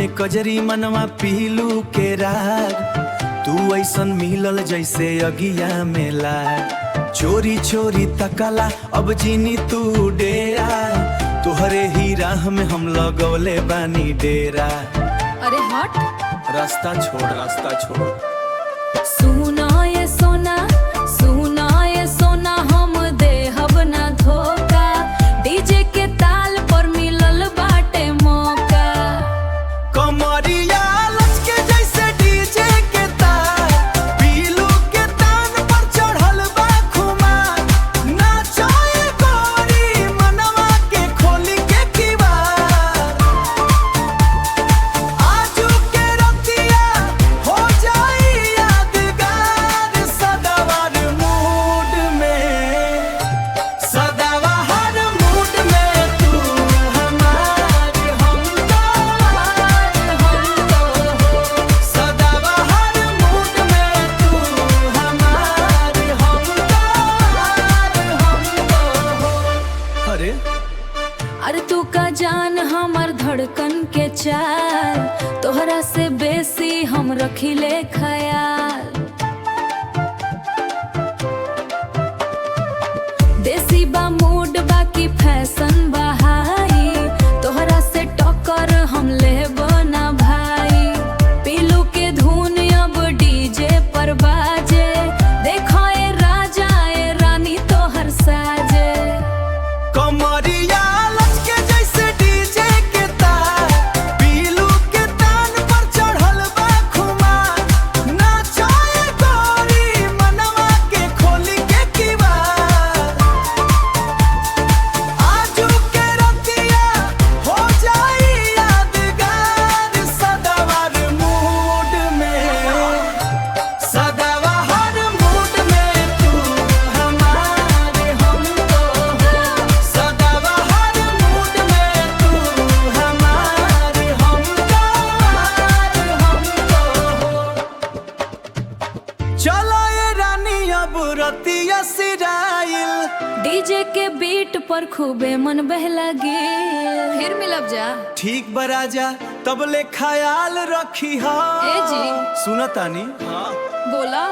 में कजरी मनवा पीलू के राग, तू ऐसन मिलल जैसे अगिया में लाग। चोरी चोरी तकला अब जीनी तू डेरा, तुहरे ही राह में हम लगौले बानी डेरा। अरे हट, रास्ता छोड़ रास्ता छोड़। सुना ये सोना, सुना ये सोना, हम देहब ना धोखा। डीजे के ताल पर मिलल बाटे मौका। कमरिया लचके जैसे डीजे के तार, पीलू के तान पर चढ़ल बा खुमार। नाचोए गोरी मनवा के खोली के किवार। आजू के रतिया हो जाई यादगार, सदाबहार मूड में, सदाबहार मूड में तू हमार, हम तोहार, हम तोहार। सदाबहार मूड में तू हमार, हम तोहार, हम तोहार। अरे अरे तू का जान हमर धड़कन के चाल, तोहरा से बेसी हम रखिले ख्याल। देसी बा मूड बाकी फैशन बहाई, तोहरा से टक्कर हम लेब ना भाई। पीलू के धुन अब डीजे पर बाजे, देखो ए राजा ए रानी तोहर साजे। कमरिया लचके जैसे डीजे के तार, पीलू के तान पर चढ़ल बा खुमार। नाचोए गोरी मनवा के खोली के किवार। आजू के रतिया हो जाई यादगार, सदाबहार मूड में, सदाबहार मूड में तू हमार, हम तोहार। सदाबहार मूड में तू हमार, हम तोहार, हम तोहार। चलो ये रानी अब रतिया सिराइल, डीजे के बीट पर खूबे मन बहला गेल। फिर मिलब जा। ठीक बराजा तब ले ख्याल रखी हा। ए जी। सुनतानी हाँ बोला।